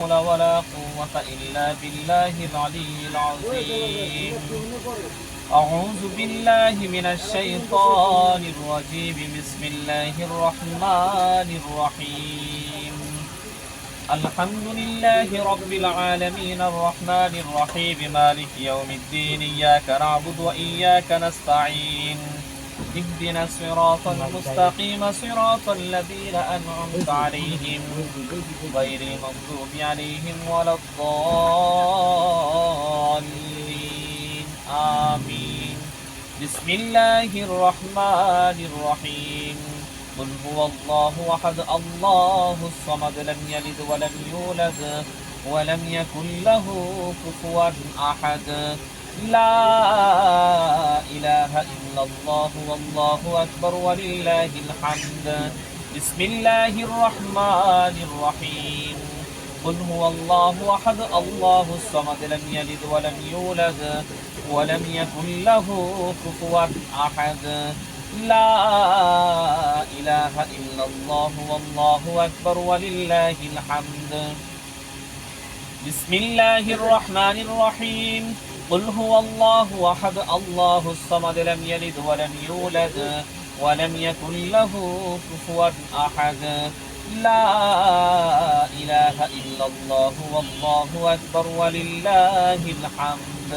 حول ولا قوة إلا بالله العلي العظيم. أعوذ بالله من الشيطان الرجيم. بسم الله الرحمن الرحيم. الحمد لله رب العالمين الرحمن الرحيم مالك يوم الدين. إياك نعبد وإياك نستعين. اهدنا الصراط المستقيم صراط الذين أنعمت عليهم غير المغضوب عليهم ولا الضالين آمين. بسم الله الرحمن الرحيم. قل هو الله أحد الله الصمد لم يلد ولم يولد ولم يكن له كفوا أحد. لا إله إلا الله والله أكبر ولله الحمد. بسم الله الرحمن الرحيم. قل هو الله أحد الله الصمد لم يلد ولم يولد ولم يكن له كفوا أحد. لا إله إلا الله والله أكبر ولله الحمد. بسم الله الرحمن الرحيم. قل هو الله أحد الله الصمد لم يلد ولم يولد ولم يكن له كفوا أحد. لا إله إلا الله والله أكبر ولله الحمد.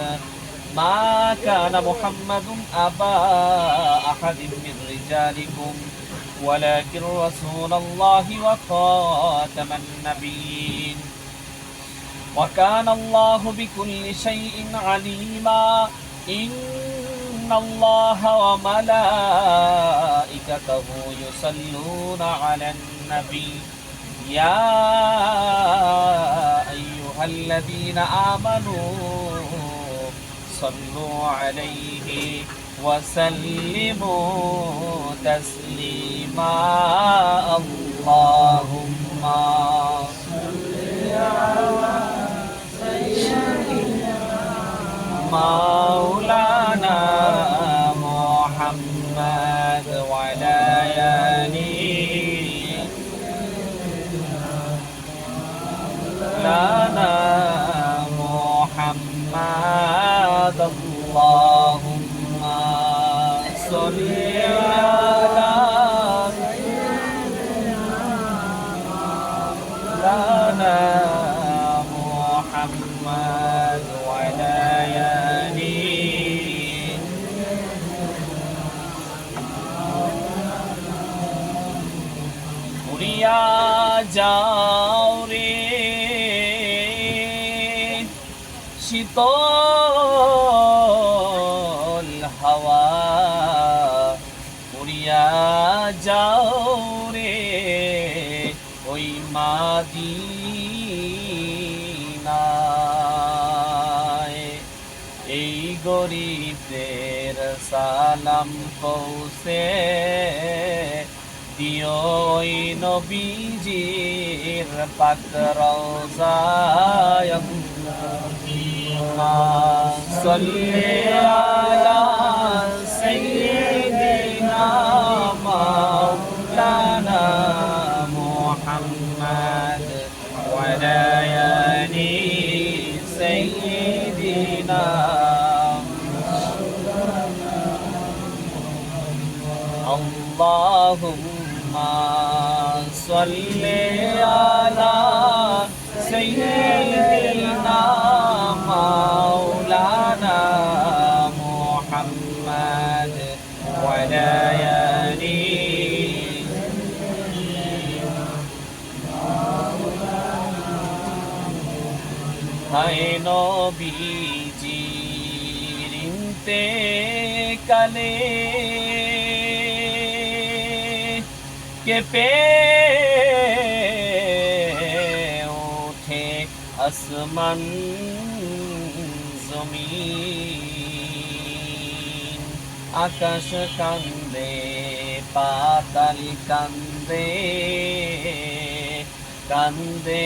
ما كان محمد أبا أحد من رجالكم ولكن رسول الله وخاتم النبيين وكان الله بكل شيء عليما. إن الله وملائكته يصلون على النبي يا أيها الذين آمنوا صلوا عليه وسلموا تسليما. اللهم صل على مولانا محمد وعلى آله مولانا محمد. اللهم صل على مولانا محمد وعلى উড়িয়া যাও রে শীতল হাওয়া, উড়িয়া যাও রে ওই মাদিনায়। এই গরিবদের সালাম পৌঁছে দিও ওই নবীজির পাক রওজায়। আল্লাহুম্মা সাল্লি আলা সাইয়্যিদিনা মাওলানা মুহাম্মদ ওয়া আলা আলি সাইয়্যিদিনা। اللهم صل على سيدنا مولانا محمد وعلى آله হায় নবীজির ইন্তেকালে কেঁপে ওঠে আসমান জমিন। আকাশ কান্দে পাতাল কান্দে, কান্দে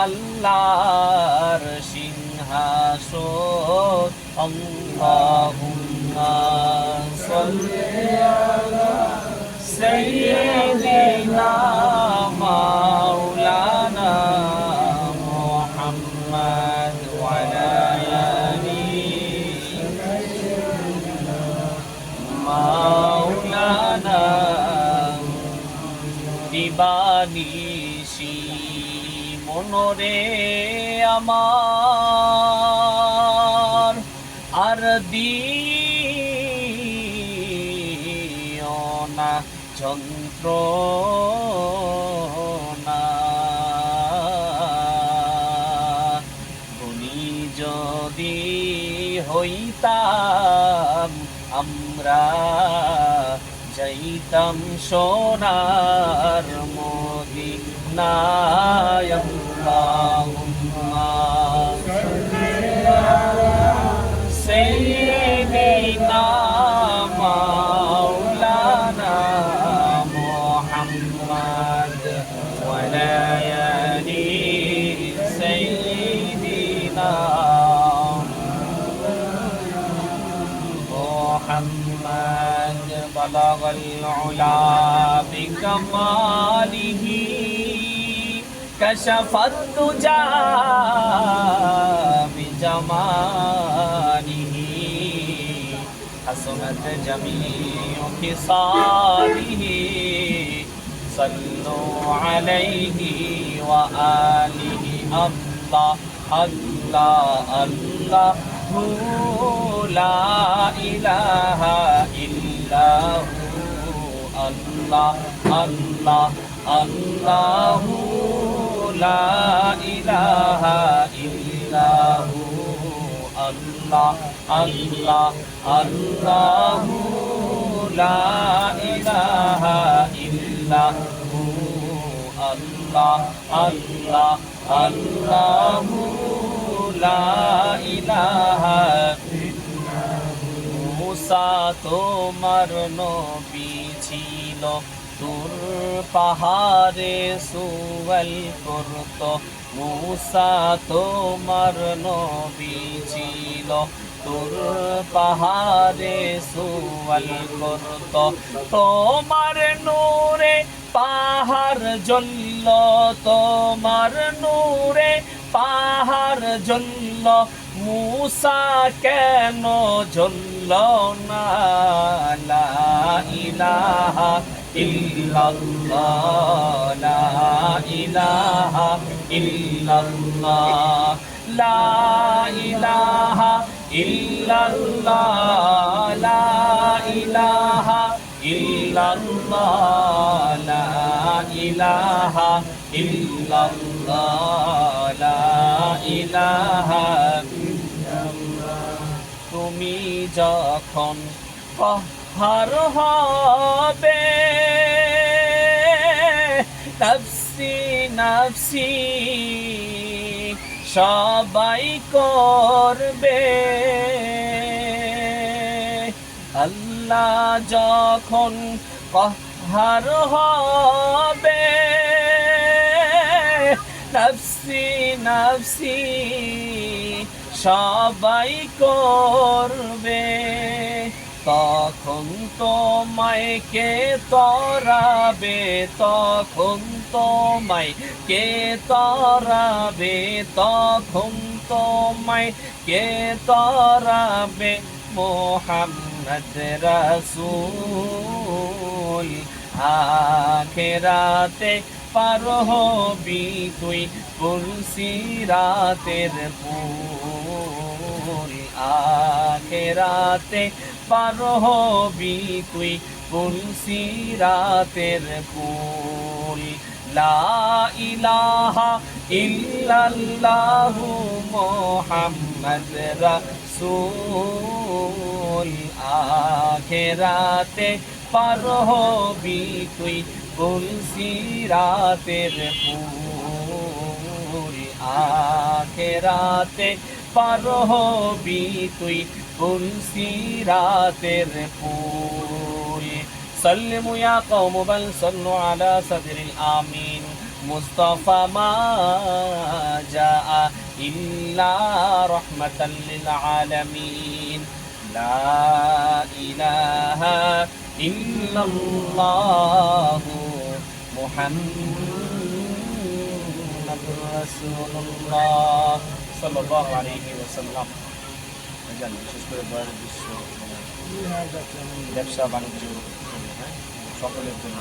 আল্লাহর সিংহাসন। আল্লাহুম্মা সাল্লি আলা সাইয়্যিদিনা মাওলানা করে আমার আর দিও না যন্ত্রণা গুণী যদি হইতাম আমরা যাইতাম সোনার মদিনায় আল্লাহুম্মা সাইয়্যিদিনা মাওলানা মুহাম্মদ ওয়া লা আলি সাইয়্যিদিনা محمد بلغ العلا بكماله كشف الدجى بجماله حسنت جميع خصاله صلوا عليه وآله الله الله الله لا إله إلا هو الله الله الله لا إله إلا هو الله الله الله لا إله إلا هو الله الله الله لا إله মুসা তোমার নবী ছিল তুর পাহাড়ে সুয়াল করত মুসা তোমার নবী ছিল তুর পাহাড়ে সুয়াল করত তোমার নূরে পাহাড় জ্বলল তোমার নূরে পাহাড় জ্বলল মুসা কেন জ্বলল না লা ইলাহা ইল্লাল্লাহ লা ইলাহা ইল্লাল্লাহ লা ইলাহা ইল্লাল্লাহ লা ইলাহা ইল্লাল্লাহ লা ইলাহা ইল্লাল্লাহ লা ইলাহা তুমি যখন পাহাড় হবে নফসি নফসি সবাই করবে আল্লাহ যখন পাহাড় হবে নফসি নফসি সবাই করবে তখন তোমায় কে তরাবে তখন তোমায় কে তরাবে তখন তোমায় কে তরাবে মুহাম্মদ রাসূল আখিরাতে পার হবি তুই পুলসিরাতের পুল আখিরাতে পার হবি তুই পুলসিরাতের পুল লা ইলাহা ইল্লাল্লাহু মুহাম্মদ রাসূল আখিরাতে পার হবি তুই পুলসিরাতের পুল আখিরাতে পার হবি তুই পুলসিরাতের পুল সাল্লিমু ইয়া কওম বাল সাল্লু আলা সাদরিল আমিন মুস্তাফা মা জাআ ইল্লা রাহমাতাল লিল আলামিন লা ইলাহা ইল্লাল্লাহু মুহাম্মাদুর রাসূলুল্লাহ সাল্লাল্লাহু আলাইহি ওয়াসাল্লাম। বিশেষ করে বিশ্ব ব্যবসা বাণিজ্য সকলের জন্য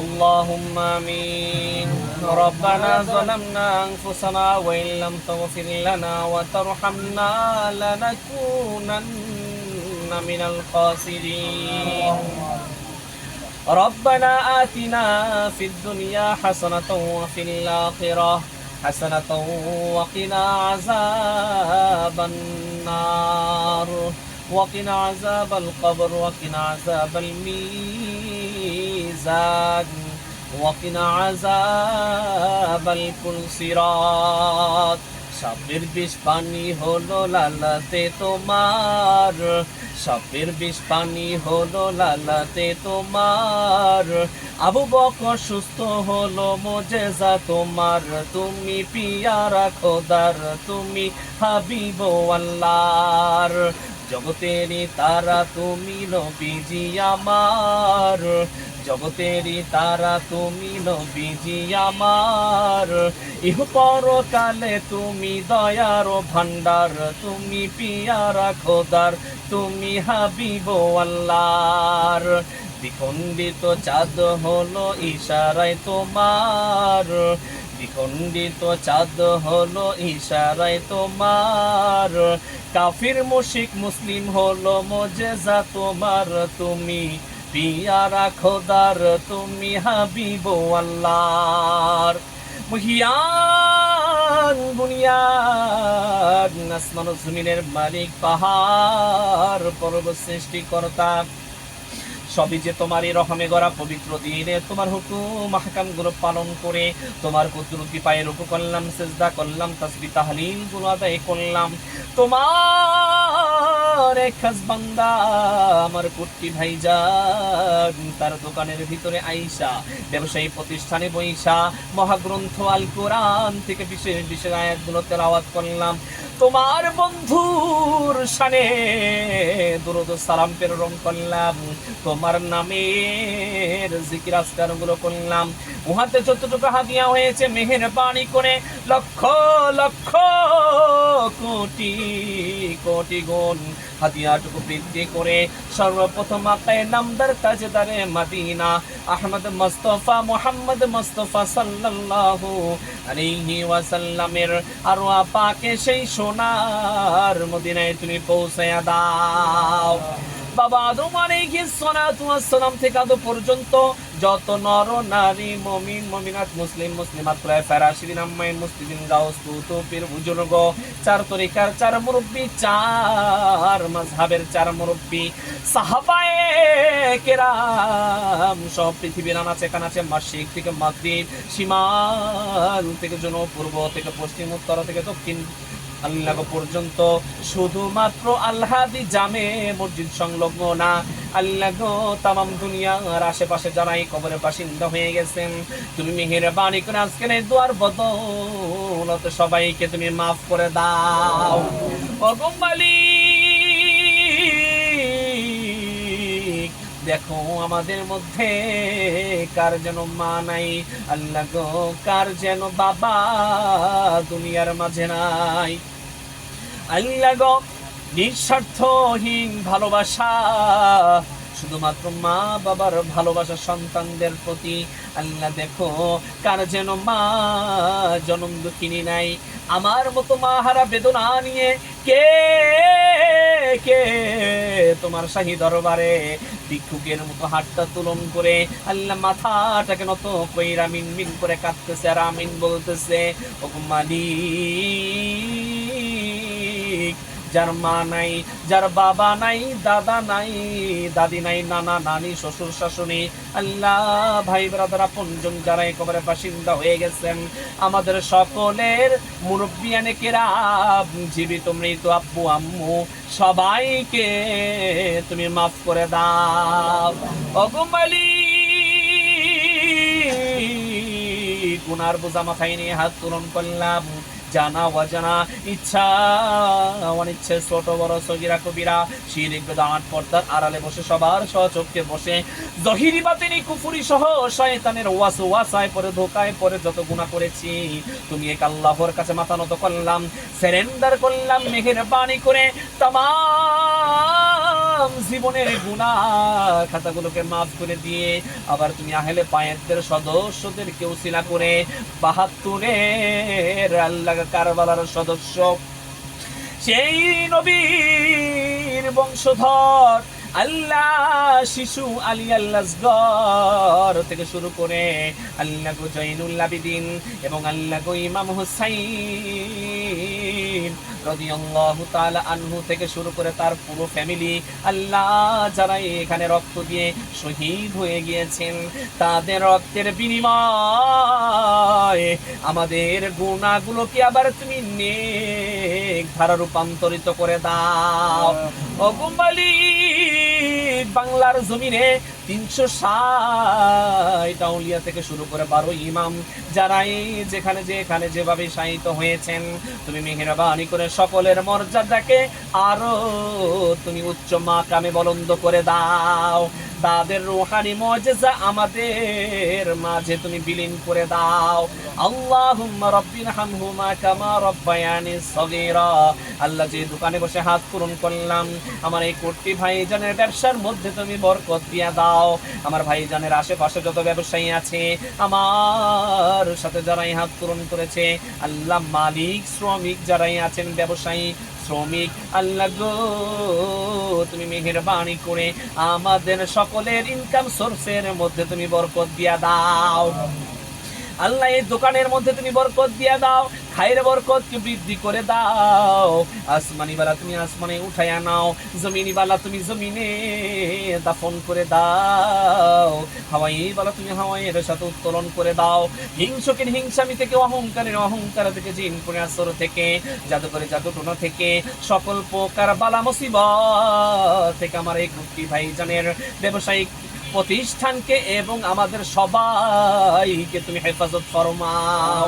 اللهم آمين. ربنا ظلمنا أنفسنا وإن لم تغفر لنا وترحمنا لنكونن من الخاسرين. ربنا آتنا في الدنيا حسنة وفي الآخرة حسنة وقنا عذاب النار وقنا عذاب القبر وقنا عذاب الميزان وقنا عذاب الصراط. সাপের বিষ পানি হলো লালাতে তোমার, সাপের বিষ পানি হলো লালাতে তোমার। আবু বকর সুস্থ হলো মুজেজা তোমার, তুমি পিয়ারা খোদার, তুমি হাবিব আল্লাহর। জগতেরই তারা তুমি নবীজি আমার, জগতেরই তারা তুমি নবীজি আমার। ইহ পরকালে তুমি দয়ার ভান্ডার, তুমি পিয়ারা খোদার, তুমি হাবিব আল্লাহর। দ্বিখণ্ডিত চাঁদ হলো ইশারায় তোমার, দ্বিখণ্ডিত চাঁদ হলো ইশারায় তোমার। কাফির মুশরিক মুসলিম হলো মুজেজা তোমার, তুমি পিয়ারা খোদার, তুমি হাবিব আল্লাহর। মুহিয়ান বুনিয়ান আসমান ও জমিনের মালিক, পাহাড় পর্বত সৃষ্টিকর্তা, সবই যে তোমারই রহমে গড়া পবিত্র দিনে তোমার হুকুম আহকাম গুলো পালন করে তোমার কুদরতি পায়ে রুকু করলাম, সিজদা করলাম, তাসবিহ তাহলিল গুলো আদায় করলাম। তোমার এক খাস বান্দা আমার কুট্টি ভাইজান তার দোকানের ভিতরে আইসা, ব্যবসায়ী প্রতিষ্ঠানে বইসা মহাগ্রন্থ আল কোরআন থেকে বিশেষ বিশেষ আয়াতগুলো তেলাওয়াত করলাম। তোমার বন্ধুর শানে দুরূদ ও সালাম প্রেরণ করলাম, তোমার নামের জিকির আজকার গুলো করলাম। উহাতে যতটুকু হাদিয়া হয়েছে মেহেরবানি করে লক্ষ লক্ষ কোটি কোটি গুণ হাদিয়াটুকু বৃদ্ধি করে সর্বপ্রথম আকায়ে নামদার তাজদারে মদিনা আহমদ মুস্তাফা মুহাম্মদ মুস্তাফা সাল্লাল্লাহু আলাইহি ওয়াসাল্লামের আরওয়া পাকে সেই সোনার মদিনায় তুমি পৌঁছায়া দাও। বাবা আদম আলাইহিস সালাতু ওয়াস সালাম থেকে আজ পর্যন্ত যত নর নারী মুমিন মুমিনাত মুসলিম মুসলিমাত প্রায় ফেরাশিদিন আম্মাইন মুসলিমিন গাউস কুতুব পীর বুজুর্গ, চার তরিকার চার মুরব্বী, চার মাযহাবের চার মুরব্বী, সাহাবায়ে কেরাম সব পৃথিবীর আনাচে কানাচে, মাশরিক থেকে মাগরিব, শিমাল থেকে জনুব, পূর্ব থেকে পশ্চিম, উত্তর থেকে দক্ষিণ আল্লাহ পর্যন্ত শুধুমাত্র আল্লাহদি জামে মসজিদ সংলগ্ন না, আল্লাহ গো তামাম দুনিয়ার আশেপাশে যারা এই কবরের বাসিন্দা হয়ে গেছেন, তুমি মেহেরবানি করে আজকের এই দুয়ার বদৌলতে সবাইকে তুমি মাফ করে দাও। ওগো মালিক, দেখো আমাদের মধ্যে কার যেন মা নাই, আল্লাহ গো কার যেন বাবা দুনিয়ার মাঝে নাই। আল্লাহ গো নিঃস্বার্থহীন ভালোবাসা, শুধুমাত্র মা বাবার ভালোবাসা সন্তানদের প্রতি। আল্লাহ দেখো কার যেন মা জনম দুঃখিনী নাই, আমার মতো মা হারা বেদনা নিয়ে কে কে তোমার শাহী দরবারে ভিক্ষুকের মতো হাতটা তুলন করে আল্লাহ মাথাটাকে নত কইরা মিন মিন করে কাঁদতেছে আর আমিন বলতেছে। ও মালিক, যার মা নাই, যার বাবা নাই, দাদা নাই, দাদি নাই, নানা নানি, শ্বশুর শাশুড়ি, আল্লাহ ভাই ব্রাদার আপনজন যারা একেবারে বাসিন্দা হয়ে গেছেন, আমাদের সকলের মুরব্বিয়ানে কেরাম জীবিত মৃত আব্বু আম্মু সবাইকে তুমি মাফ করে দাও। ওগো মালিক, গুনার বোঝা মাথায় নিয়ে হাত তুলন করলাম, জানা অজানা, ইচ্ছা অনিচ্ছে, ছোট বড় সগীরা কবিরা, শিরক বেদাত পর্দার আড়ালে বসে সবার সচক্ষে বসে জহিরি বাতিনি কুফরি সহ শয়তানের ওয়াসওয়াসায় পরে ধোকায় পরে যত গুনাহ করেছি, তুমি এক আল্লাহর কাছে মাথা নত করলাম, সারেন্ডার করলাম, মেহেরবানি করে তামাম জীবনের গুনাহ খাতাগুলোকে মাফ করে দিয়ে আবার তুমি আহলে বায়াতের সদস্যদেরকে উসিলা করে ৭২-এর আল্লাহ কারবালার সদস্য সেই নবীর বংশধর আল্লাহ শিশু আলী আল্লাহর থেকে শুরু করে আল্লাহ গো জৈনুল আবিদিন এবং আল্লাহ গো ইমাম হুসাইন রাদিয়াল্লাহু তাআলা আনহু থেকে শুরু করে তার পুরো ফ্যামিলি আল্লাহ যারা এখানে রক্ত দিয়ে শহীদ হয়ে গিয়েছেন তাদের রক্তের বিনিময়ে আমাদের গুনাহগুলোকে আবার তুমি নেক ধারা রূপান্তরিত করে দাও। ওগো মালিক, বাংলার জমিনে ৩৬০ আউলিয়া থেকে শুরু করে ১২ ইমাম যারাই যেখানে যেভাবে শায়িত হয়েছেন তুমি মেহেরবানি করে সকলের মর্যাদাকে আরো তুমি উচ্চ মাকামে বুলন্দ করে দাও। তাদের রূহানি মুজিজা আমাদের মাঝে তুমি বিলীন করে দাও। আল্লাহুম্মা রাব্বিরহামহুমা কামা রাব্বায়ানি সগীরা। আল্লাহ, যে দোকানে বসে হাত পূরণ করলাম, আমার এই কোটি ভাইজানের ব্যবসার মধ্যে তুমি বরকত দিয়া দাও। আমার ভাইজানের আশেপাশে যত ব্যবসায়ী আছে, আমার সাথে যারাই হাত পূরণ করেছে, আল্লাহ মালিক শ্রমিক যারাই আছেন, ব্যবসায়ী শ্রমিক, আল্লাহ গো তুমি মেহেরবানি করে আমাদের সকলের ইনকাম সোর্সের মধ্যে তুমি বরকত দিয়া দাও। আল্লাহ, এই দোকানের মধ্যে তুমি বরকত দিয়া দাও, খায়ের বরকতকে বৃদ্ধি করে দাও। আসমানি বালা তুমি আসমানে উঠাইয়া নাও, জমিনি বালা তুমি জমিনে দাফন করে দাও, হাওয়াই বালা তুমি হাওয়াইয়ের সাথে উত্তোলন করে দাও। হিংসকের হিংসামি থেকে, অহংকারের অহংকার থেকে, জিন করে আসর থেকে, জাদুকরের জাদুটোনা থেকে, সকল প্রকার বালা মুসিবত থেকে আমার এই কুট্টি ভাইজানের ব্যবসায়িক প্রতিষ্ঠানকে এবং আমাদের সবাইকে তুমি হেফাজত ফরমাও।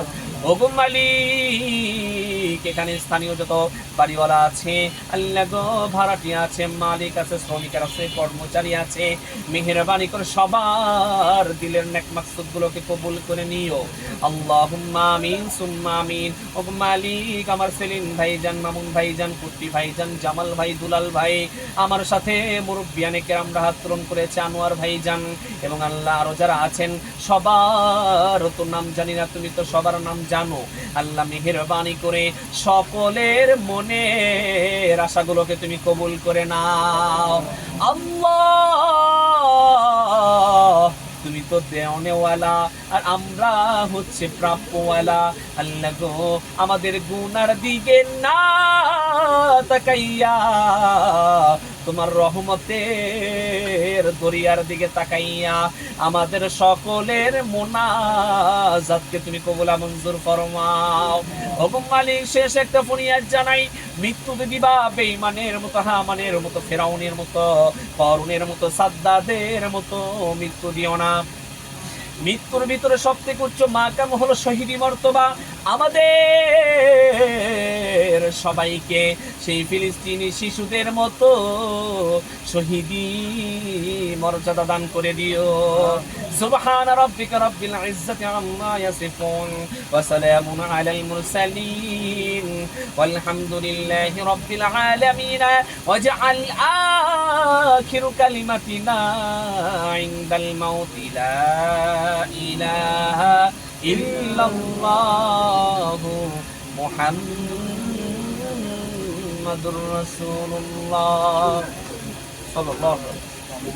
ওগো মালিক, এখানে স্থানীয় যত বাড়িওয়ালা আছে, আল্লাহ গো ভাড়াটিয়া আছে, মালিক আছে, শ্রমিক আছে, কর্মচারী আছে, মেহেরবানি করে সবার দিলের নেক মাকসুদ গুলোকে কবুল করে নিও। আল্লাহুম্মা আমিন সুম্মা আমিন। ওগো মালিক, আমার সেলিম ভাইজান, মামুন ভাইজান, কুট্টি ভাইজান, জামাল ভাই, দুলাল ভাই, আমার সাথে মুরব্বিয়ানে কেরামরা হাত পূরণ করেছে, আনোয়ার ভাইজান এবং আল্লাহ আরো যারা আছেন সবার তো নাম জানি না, তুমি তো সবার নাম জানো। আল্লাহ মেহেরবানি করে সকলের মনের আশাগুলোকে তুমি কবুল করে নাও। আল্লাহ, তুমি তো দেওয়ানেওয়ালা আর আমরা হচ্ছে প্রাপ্যওয়ালা। আল্লাহ গো, আমাদের গুনার দিকে না তাকাইয়া তোমার রহমতের দরিয়ার দিকে তাকাইয়া আমাদের সকলের মোনাজাতকে তুমি কবুল মঞ্জুর ফরমাও। ওগো মালিক, শেষ একটা ফরিয়াদ জানাই, মৃত্যুকে দিবা বেঈমানের মতো, হামানের মতো, ফেরাউনের মতো, করুনের মতো, সাদ্দাদের মতো মৃত্যু দিও না। মৃত্যুর ভিতরে সবথেকে উচ্চ মাকাম হলো শহীদি মর্তবা। আমাদের সবাইকে সেই ফিলিস্তিনি শিশুদের মতো শহীদি মর্যাদা দান করে দিও। সুবহান রাব্বিকা রাব্বিল ইজ্জাতি আম্মা ইয়াসিফুন ওয়া সালামুন আলাল মুরসালিন ওয়ালহামদুলিল্লাহি রাব্বিল আলামিন। ওয়াজআল আখিরু কালিমাতিনা ইনদাল মাউতি লা ইলাহা ইল্লাল্লাহু মুহাম্মাদুর রাসূলুল্লাহ সাল্লাল্লাহু আলাইহি ওয়াসাল্লাম।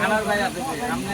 আমার ভাই আছে, আপনি